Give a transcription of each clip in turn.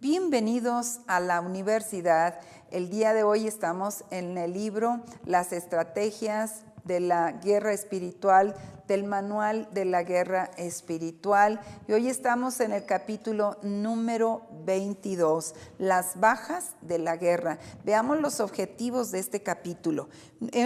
Bienvenidos a la universidad. El día de hoy estamos en el libro Las estrategias de la guerra espiritual, del manual de la guerra espiritual. Y hoy estamos en el capítulo número 22, las bajas de la guerra. Veamos los objetivos de este capítulo.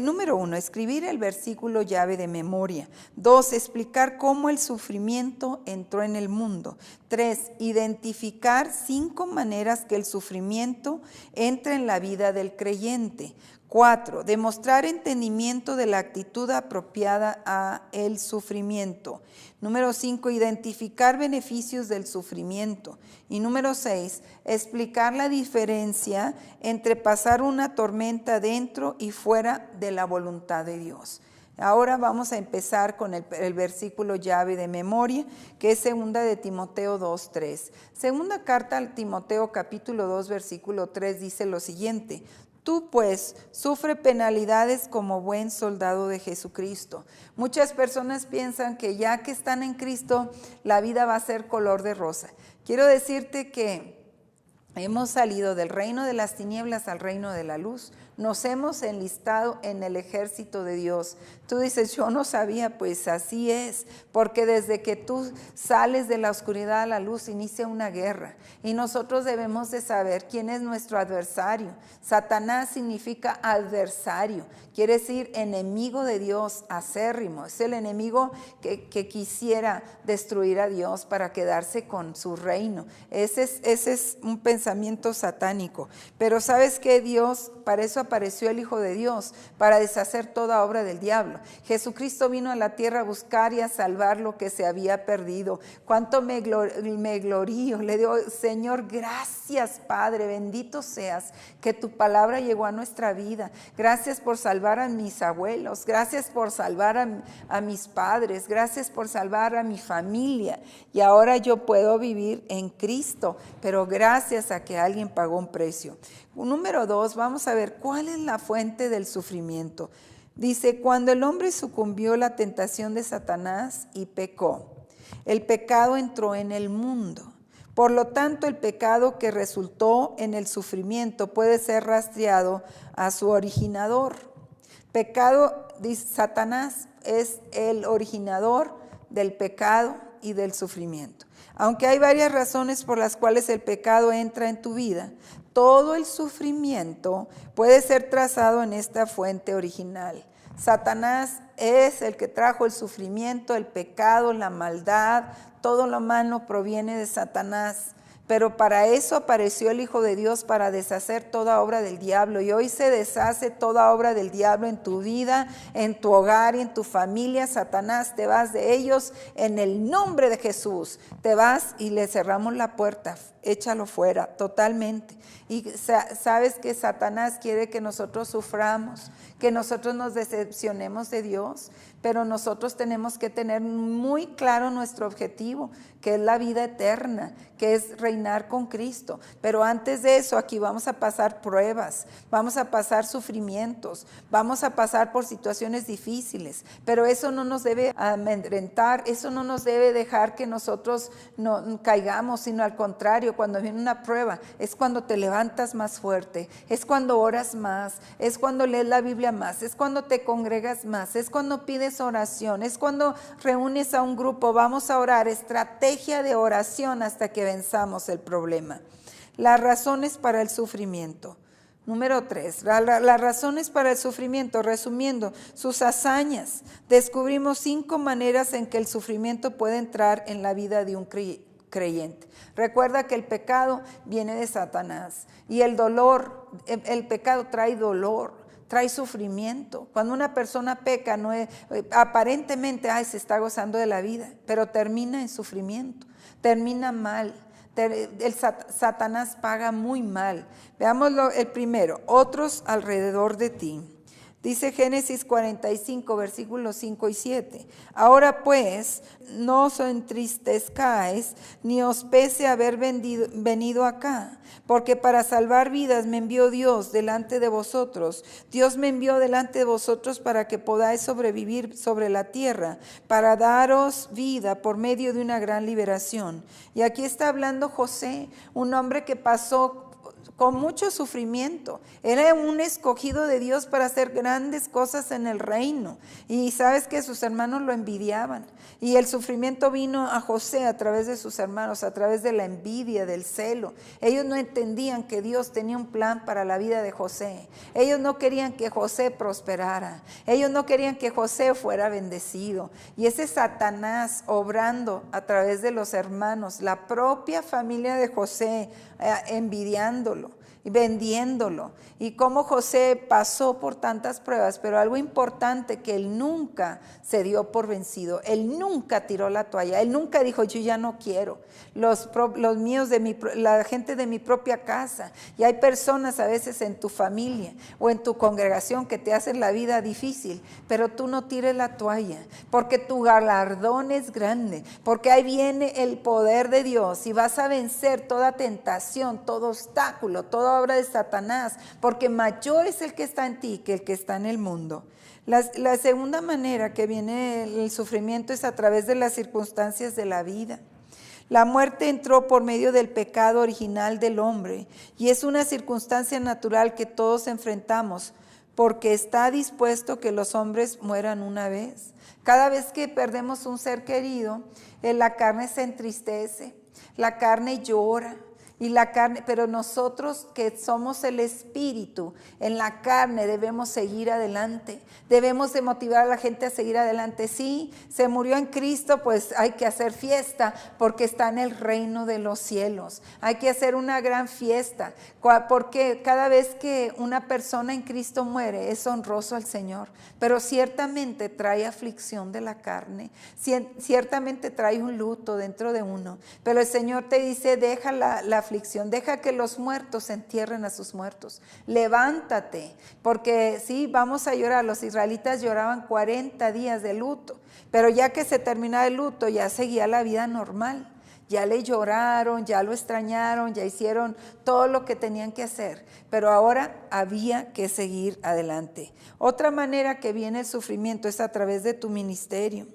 Número 1, escribir el versículo llave de memoria. 2, explicar cómo el sufrimiento entró en el mundo. 3, identificar 5 maneras que el sufrimiento entra en la vida del creyente. 4, demostrar entendimiento de la actitud apropiada a el sufrimiento. Número 5, identificar beneficios del sufrimiento. Y número 6, explicar la diferencia entre pasar una tormenta dentro y fuera de la voluntad de Dios. Ahora vamos a empezar con el versículo llave de memoria, que es 2 de Timoteo 2:3. Segunda carta al Timoteo capítulo 2 versículo 3 dice lo siguiente: Tú pues sufre penalidades como buen soldado de Jesucristo. Muchas personas piensan que ya que están en Cristo, la vida va a ser color de rosa. Quiero decirte que hemos salido del reino de las tinieblas al reino de la luz. Nos hemos enlistado en el ejército de Dios. Tú dices, yo no sabía, pues así es, porque desde que tú sales de la oscuridad a la luz inicia una guerra. Y nosotros debemos de saber quién es nuestro adversario. Satanás significa adversario, quiere decir enemigo de Dios, acérrimo. Es el enemigo que quisiera destruir a Dios para quedarse con su reino. Ese es un pensamiento satánico. Pero ¿sabes qué? Dios, para eso apareció el Hijo de Dios, para deshacer toda obra del diablo. Jesucristo vino a la tierra a buscar y a salvar lo que se había perdido. Cuánto me glorío, le digo, Señor, gracias Padre, bendito seas, que tu palabra llegó a nuestra vida. Gracias por salvar a mis abuelos, gracias por salvar a mis padres, gracias por salvar a mi familia. Y ahora yo puedo vivir en Cristo, pero gracias a que alguien pagó un precio. Número 2, vamos a ver cuál es la fuente del sufrimiento. Dice, cuando el hombre sucumbió a la tentación de Satanás y pecó, el pecado entró en el mundo. Por lo tanto, el pecado que resultó en el sufrimiento puede ser rastreado a su originador. Pecado, dice Satanás, es el originador del pecado y del sufrimiento. Aunque hay varias razones por las cuales el pecado entra en tu vida, todo el sufrimiento puede ser trazado en esta fuente original. Satanás es el que trajo el sufrimiento, el pecado, la maldad, todo lo malo proviene de Satanás. Pero para eso apareció el Hijo de Dios, para deshacer toda obra del diablo. Y hoy se deshace toda obra del diablo en tu vida, en tu hogar y en tu familia. Satanás, te vas de ellos en el nombre de Jesús. Te vas y le cerramos la puerta, échalo fuera totalmente. Y sabes que Satanás quiere que nosotros suframos, que nosotros nos decepcionemos de Dios, pero nosotros tenemos que tener muy claro nuestro objetivo, que es la vida eterna, que es reinar con Cristo. Pero antes de eso, aquí vamos a pasar pruebas, vamos a pasar sufrimientos, vamos a pasar por situaciones difíciles, pero eso no nos debe amedrentar, eso no nos debe dejar que nosotros no caigamos, sino al contrario, cuando viene una prueba, es cuando te levantas más fuerte, es cuando oras más, es cuando lees la Biblia más, es cuando te congregas más, es cuando pides oración, es cuando reúnes a un grupo, vamos a orar, estrategia de oración hasta que venzamos el problema. Las razones para el sufrimiento. Número 3, las razones para el sufrimiento, resumiendo sus hazañas. Descubrimos 5 maneras en que el sufrimiento puede entrar en la vida de un creyente. Recuerda que el pecado viene de Satanás y el dolor, el pecado trae dolor, trae sufrimiento. Cuando una persona peca, aparentemente se está gozando de la vida, pero termina en sufrimiento, termina mal. El Satanás paga muy mal. Veamos el primero, otros alrededor de ti. Dice Génesis 45, versículos 5 y 7. Ahora pues, no os entristezcáis, ni os pese haber venido acá, porque para salvar vidas me envió Dios delante de vosotros. Dios me envió delante de vosotros para que podáis sobrevivir sobre la tierra, para daros vida por medio de una gran liberación. Y aquí está hablando José, un hombre que pasó con mucho sufrimiento. Era un escogido de Dios para hacer grandes cosas en el reino. Y sabes que sus hermanos lo envidiaban. Y el sufrimiento vino a José a través de sus hermanos, a través de la envidia, del celo. Ellos no entendían que Dios tenía un plan para la vida de José. Ellos no querían que José prosperara. Ellos no querían que José fuera bendecido. Y ese Satanás obrando a través de los hermanos, la propia familia de José, envidiándolo y vendiéndolo, y cómo José pasó por tantas pruebas, pero algo importante, que él nunca se dio por vencido, él nunca tiró la toalla, él nunca dijo yo ya no quiero, los míos, la gente de mi propia casa. Y hay personas a veces en tu familia o en tu congregación que te hacen la vida difícil, pero tú no tires la toalla, porque tu galardón es grande, porque ahí viene el poder de Dios y vas a vencer toda tentación, todo obstáculo, toda obra de Satanás, porque mayor es el que está en ti que el que está en el mundo. La segunda manera que viene el sufrimiento es a través de las circunstancias de la vida. La muerte entró por medio del pecado original del hombre y es una circunstancia natural que todos enfrentamos, porque está dispuesto que los hombres mueran una vez. Cada vez que perdemos un ser querido, la carne se entristece, la carne llora. Y la carne, pero nosotros que somos el espíritu, en la carne debemos seguir adelante, debemos de motivar a la gente a seguir adelante. Sí, se murió en Cristo, pues hay que hacer fiesta porque está en el reino de los cielos. Hay que hacer una gran fiesta, porque cada vez que una persona en Cristo muere es honroso al Señor, pero ciertamente trae aflicción de la carne, ciertamente trae un luto dentro de uno, pero el Señor te dice, deja la aflicción, deja que los muertos entierren a sus muertos, levántate, porque sí, vamos a llorar. Los israelitas lloraban 40 días de luto, pero ya que se terminaba el luto, ya seguía la vida normal, ya le lloraron, ya lo extrañaron, ya hicieron todo lo que tenían que hacer, pero ahora había que seguir adelante. Otra manera que viene el sufrimiento es a través de tu ministerio.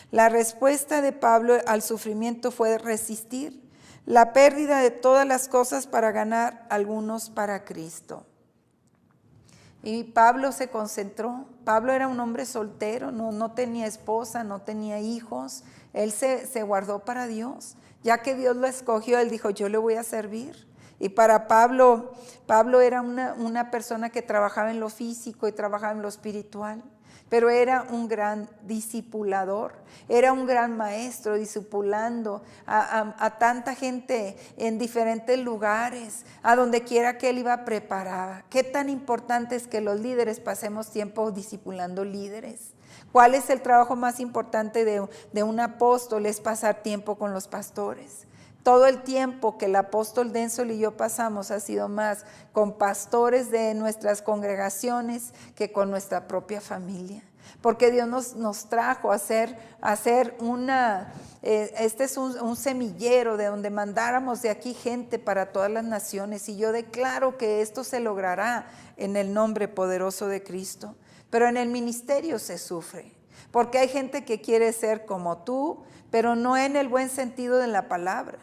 La respuesta de Pablo al sufrimiento fue resistir la pérdida de todas las cosas para ganar algunos para Cristo. Y Pablo se concentró. Pablo era un hombre soltero, no tenía esposa, no tenía hijos. Él se guardó para Dios. Ya que Dios lo escogió, él dijo, yo le voy a servir. Y para Pablo era una persona que trabajaba en lo físico y trabajaba en lo espiritual. Pero era un gran discipulador, era un gran maestro discipulando a tanta gente en diferentes lugares, a donde quiera que él iba preparaba. Qué tan importante es que los líderes pasemos tiempo discipulando líderes. ¿Cuál es el trabajo más importante de un apóstol? Es pasar tiempo con los pastores. Todo el tiempo que el apóstol Denzel y yo pasamos ha sido más con pastores de nuestras congregaciones que con nuestra propia familia. Porque Dios nos trajo a hacer este es un semillero de donde mandáramos de aquí gente para todas las naciones. Y yo declaro que esto se logrará en el nombre poderoso de Cristo. Pero en el ministerio se sufre. Porque hay gente que quiere ser como tú, pero no en el buen sentido de la palabra.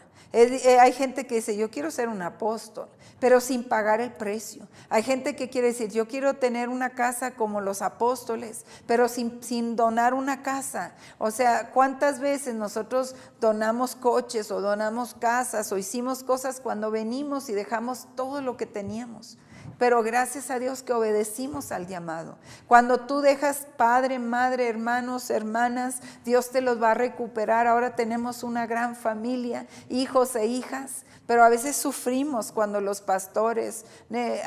Hay gente que dice, yo quiero ser un apóstol, pero sin pagar el precio. Hay gente que quiere decir, yo quiero tener una casa como los apóstoles, pero sin donar una casa. O sea, ¿cuántas veces nosotros donamos coches o donamos casas o hicimos cosas cuando venimos y dejamos todo lo que teníamos? Pero gracias a Dios que obedecimos al llamado. Cuando tú dejas padre, madre, hermanos, hermanas, Dios te los va a recuperar. Ahora tenemos una gran familia, hijos e hijas, pero a veces sufrimos cuando los pastores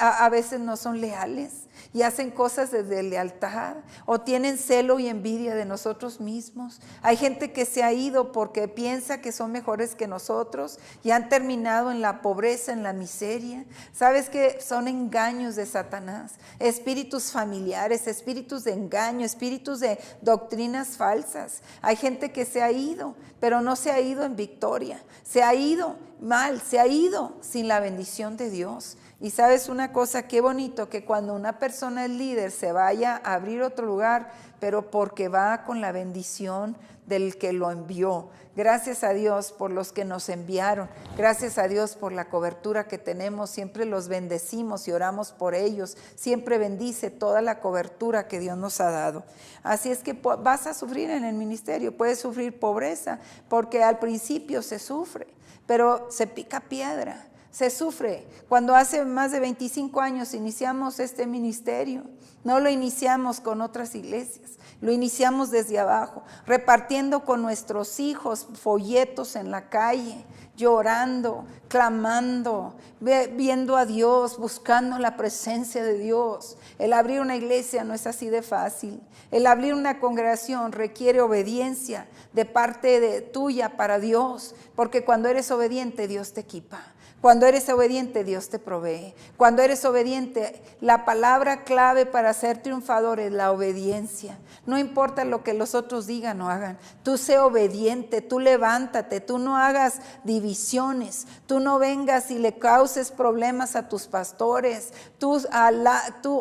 a veces no son leales y hacen cosas desde lealtad o tienen celo y envidia de nosotros mismos. Hay gente que se ha ido porque piensa que son mejores que nosotros y han terminado en la pobreza, en la miseria. ¿Sabes qué? Son engaños engaños de Satanás, espíritus familiares, espíritus de engaño, espíritus de doctrinas falsas. Hay gente que se ha ido, pero no se ha ido en victoria, se ha ido mal, se ha ido sin la bendición de Dios. Y sabes una cosa, qué bonito que cuando una persona es líder se vaya a abrir otro lugar, pero porque va con la bendición del que lo envió. Gracias a Dios por los que nos enviaron, gracias a Dios por la cobertura que tenemos, siempre los bendecimos y oramos por ellos, siempre bendice toda la cobertura que Dios nos ha dado. Así es que vas a sufrir en el ministerio, puedes sufrir pobreza, porque al principio se sufre, pero se pica piedra. Se sufre. Cuando hace más de 25 años iniciamos este ministerio, no lo iniciamos con otras iglesias, lo iniciamos desde abajo, repartiendo con nuestros hijos folletos en la calle, llorando, clamando, viendo a Dios, buscando la presencia de Dios. El abrir una iglesia no es así de fácil. El abrir una congregación requiere obediencia de parte de tuya para Dios, porque cuando eres obediente Dios te equipa. Cuando eres obediente, Dios te provee. Cuando eres obediente, la palabra clave para ser triunfador es la obediencia. No importa lo que los otros digan o hagan. Tú sé obediente, tú levántate, tú no hagas divisiones. Tú no vengas y le causes problemas a tus pastores. Tú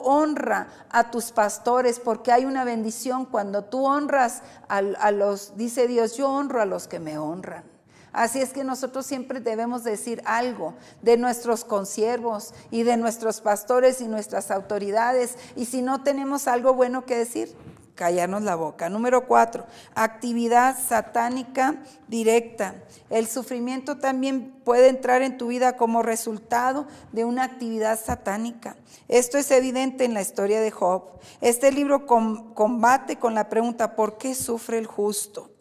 honra a tus pastores, porque hay una bendición cuando tú honras dice Dios, yo honro a los que me honran. Así es que nosotros siempre debemos decir algo de nuestros consiervos y de nuestros pastores y nuestras autoridades. Y si no tenemos algo bueno que decir, callarnos la boca. Número 4, actividad satánica directa. El sufrimiento también puede entrar en tu vida como resultado de una actividad satánica. Esto es evidente en la historia de Job. Este libro combate con la pregunta, ¿por qué sufre el justo?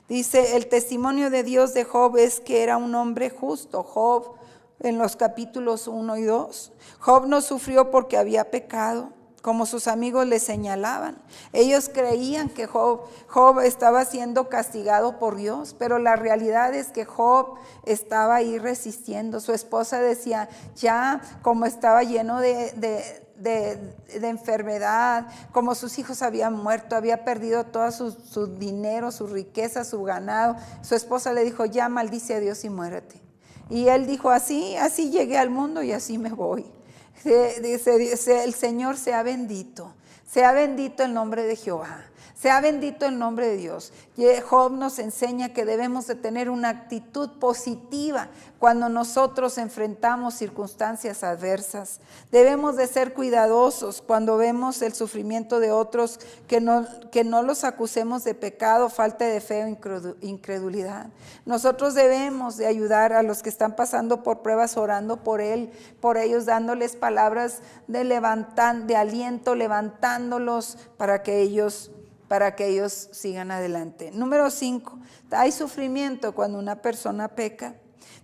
Dice, el testimonio de Dios de Job es que era un hombre justo. Job, en los capítulos 1 y 2. Job no sufrió porque había pecado, como sus amigos le señalaban. Ellos creían que Job estaba siendo castigado por Dios, pero la realidad es que Job estaba ahí resistiendo. Su esposa decía, ya como estaba lleno de enfermedad, como sus hijos habían muerto, había perdido todo su dinero, su riqueza, su ganado. Su esposa le dijo, ya maldice a Dios y muérete. Y él dijo, así llegué al mundo y así me voy. Dice, el Señor sea bendito el nombre de Jehová. Sea bendito el nombre de Dios. Job nos enseña que debemos de tener una actitud positiva cuando nosotros enfrentamos circunstancias adversas. Debemos de ser cuidadosos cuando vemos el sufrimiento de otros, que no los acusemos de pecado, falta de fe o incredulidad. Nosotros debemos de ayudar a los que están pasando por pruebas, orando por ellos, dándoles palabras de aliento, levantándolos para que ellos sigan adelante. Número 5, hay sufrimiento cuando una persona peca.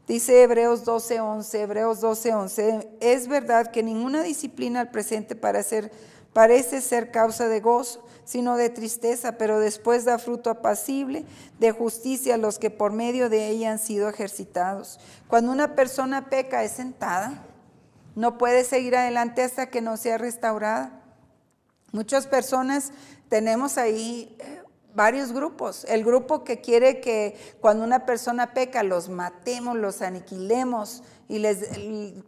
Dice Hebreos 12:11, es verdad que ninguna disciplina al presente parece ser causa de gozo, sino de tristeza, pero después da fruto apacible de justicia a los que por medio de ella han sido ejercitados. Cuando una persona peca es sentada, no puede seguir adelante hasta que no sea restaurada. Muchas personas tenemos ahí varios grupos. El grupo que quiere que cuando una persona peca los matemos, los aniquilemos y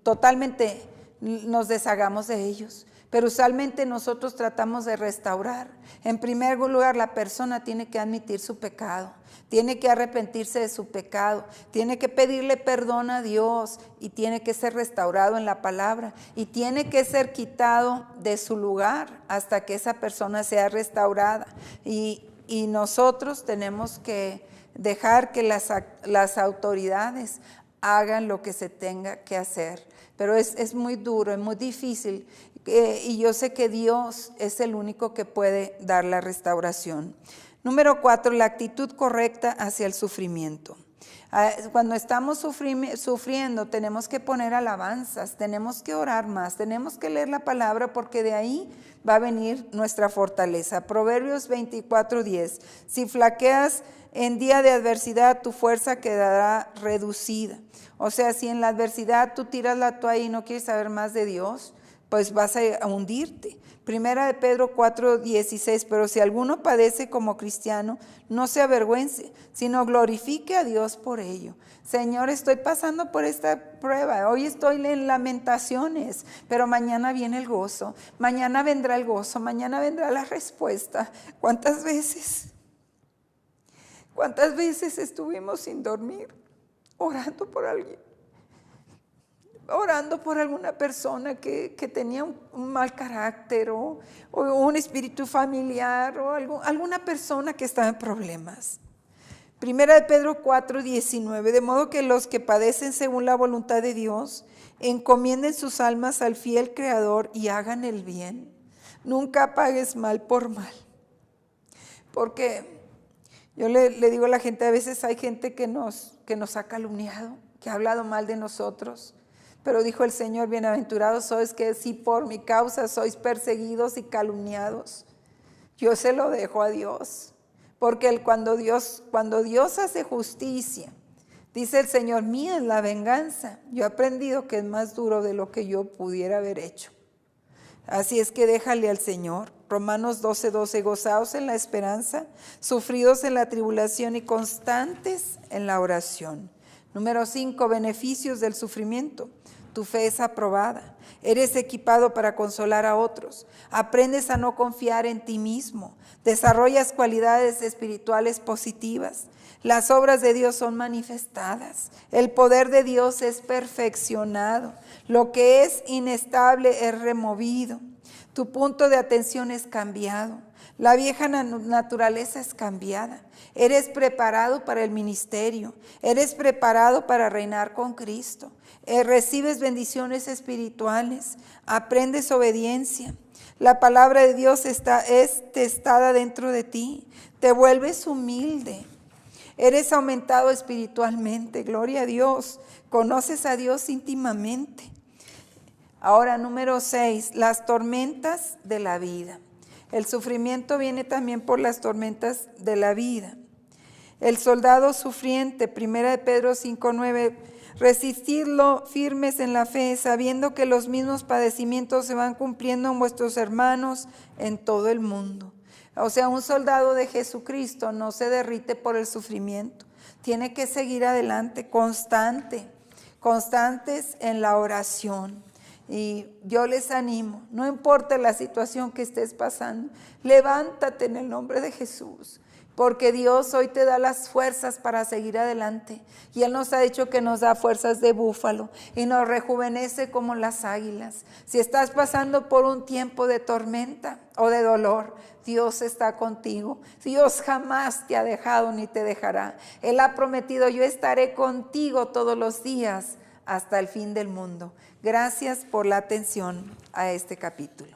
totalmente nos deshagamos de ellos. Pero usualmente nosotros tratamos de restaurar. En primer lugar, la persona tiene que admitir su pecado, tiene que arrepentirse de su pecado, tiene que pedirle perdón a Dios y tiene que ser restaurado en la palabra y tiene que ser quitado de su lugar hasta que esa persona sea restaurada. Y nosotros tenemos que dejar que las autoridades hagan lo que se tenga que hacer. Pero es muy duro, es muy difícil. Y yo sé que Dios es el único que puede dar la restauración. Número 4, la actitud correcta hacia el sufrimiento. Cuando estamos sufriendo tenemos que poner alabanzas, tenemos que orar más, tenemos que leer la palabra porque de ahí va a venir nuestra fortaleza. Proverbios 24:10, si flaqueas en día de adversidad tu fuerza quedará reducida. O sea, si en la adversidad tú tiras la toalla y no quieres saber más de Dios, pues vas a hundirte. Primera de Pedro 4:16, pero si alguno padece como cristiano, no se avergüence, sino glorifique a Dios por ello. Señor, estoy pasando por esta prueba, hoy estoy en lamentaciones, pero mañana viene el gozo, mañana vendrá el gozo, mañana vendrá la respuesta. ¿Cuántas veces estuvimos sin dormir, orando por alguien? Orando por alguna persona que tenía un mal carácter o un espíritu familiar o alguna persona que estaba en problemas. Primera de Pedro 4:19, de modo que los que padecen según la voluntad de Dios encomienden sus almas al fiel Creador y hagan el bien. Nunca pagues mal por mal. Porque yo le digo a la gente, a veces hay gente que nos ha calumniado, que ha hablado mal de nosotros. Pero dijo el Señor, bienaventurados sois que si por mi causa sois perseguidos y calumniados. Yo se lo dejo a Dios. Porque cuando Dios hace justicia, dice el Señor, mía es la venganza. Yo he aprendido que es más duro de lo que yo pudiera haber hecho. Así es que déjale al Señor. Romanos 12:12, gozaos en la esperanza, sufridos en la tribulación y constantes en la oración. Número 5, beneficios del sufrimiento. Tu fe es aprobada. Eres equipado para consolar a otros. Aprendes a no confiar en ti mismo. Desarrollas cualidades espirituales positivas. Las obras de Dios son manifestadas. El poder de Dios es perfeccionado. Lo que es inestable es removido. Tu punto de atención es cambiado. La vieja naturaleza es cambiada. Eres preparado para el ministerio. Eres preparado para reinar con Cristo. Recibes bendiciones espirituales. Aprendes obediencia. La palabra de Dios es testada dentro de ti. Te vuelves humilde. Eres aumentado espiritualmente. Gloria a Dios. Conoces a Dios íntimamente. Ahora, número 6, las tormentas de la vida. El sufrimiento viene también por las tormentas de la vida. El soldado sufriente, Primera de Pedro 5:9, resistidlo firmes en la fe, sabiendo que los mismos padecimientos se van cumpliendo en vuestros hermanos en todo el mundo. O sea, un soldado de Jesucristo no se derrite por el sufrimiento. Tiene que seguir adelante, constantes en la oración. Y yo les animo, no importa la situación que estés pasando, levántate en el nombre de Jesús, porque Dios hoy te da las fuerzas para seguir adelante. Y Él nos ha dicho que nos da fuerzas de búfalo y nos rejuvenece como las águilas. Si estás pasando por un tiempo de tormenta o de dolor, Dios está contigo. Dios jamás te ha dejado ni te dejará. Él ha prometido, yo estaré contigo todos los días hasta el fin del mundo. Gracias por la atención a este capítulo.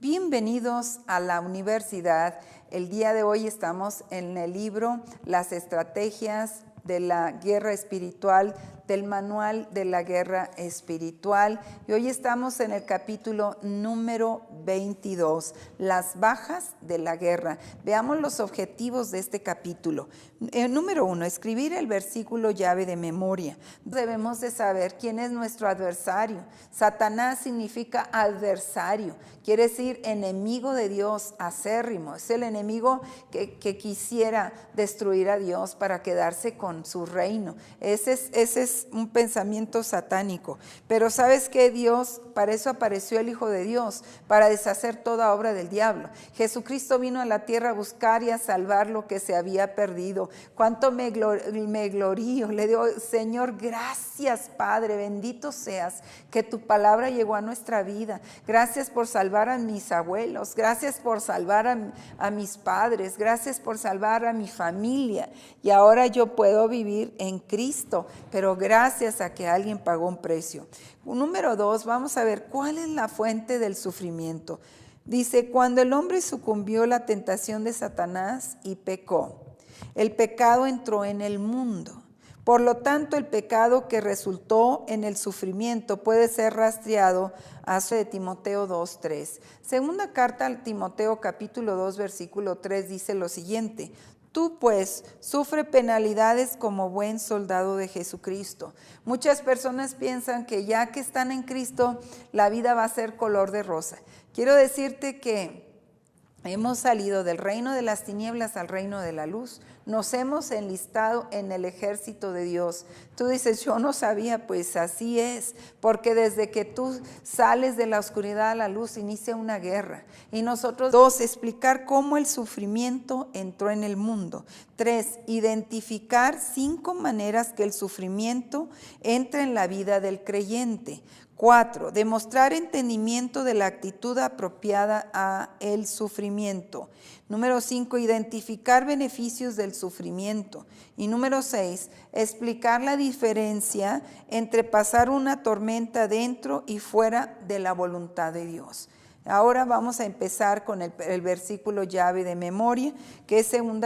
Bienvenidos a la universidad. El día de hoy estamos en el libro Las estrategias de la guerra espiritual, del manual de la guerra espiritual. Y hoy estamos en el capítulo número 22, las bajas de la guerra. Veamos los objetivos de este capítulo. Número 1, escribir el versículo llave de memoria. Debemos de saber quién es nuestro adversario. Satanás significa adversario, quiere decir enemigo de Dios, acérrimo. Es el enemigo que quisiera destruir a Dios para quedarse con su reino. Ese es un pensamiento satánico. Pero ¿sabes qué? Dios, para eso apareció el Hijo de Dios, para deshacer toda obra del diablo. Jesucristo vino a la tierra a buscar y a salvar lo que se había perdido. Cuánto me glorío, le digo, Señor, gracias Padre, bendito seas, que tu palabra llegó a nuestra vida. Gracias por salvar a mis abuelos, gracias por salvar a mis padres, gracias por salvar a mi familia. Y ahora yo puedo vivir en Cristo, pero gracias a que alguien pagó un precio. Número 2, vamos a ver cuál es la fuente del sufrimiento. Dice, cuando el hombre sucumbió a la tentación de Satanás y pecó, el pecado entró en el mundo. Por lo tanto, el pecado que resultó en el sufrimiento puede ser rastreado a de Timoteo 2:3. Segunda carta al Timoteo capítulo 2 versículo 3 dice lo siguiente: tú pues sufre penalidades como buen soldado de Jesucristo. Muchas personas piensan que ya que están en Cristo, la vida va a ser color de rosa. Quiero decirte que hemos salido del reino de las tinieblas al reino de la luz. Nos hemos enlistado en el ejército de Dios. Tú dices, yo no sabía, pues así es, porque desde que tú sales de la oscuridad a la luz inicia una guerra. Y nosotros, 2, explicar cómo el sufrimiento entró en el mundo. 3, identificar 5 maneras que el sufrimiento entra en la vida del creyente. 4, demostrar entendimiento de la actitud apropiada a el sufrimiento. Número 5, identificar beneficios del sufrimiento. Y número 6, explicar la diferencia entre pasar una tormenta dentro y fuera de la voluntad de Dios. Ahora vamos a empezar con el versículo llave de memoria, que es 2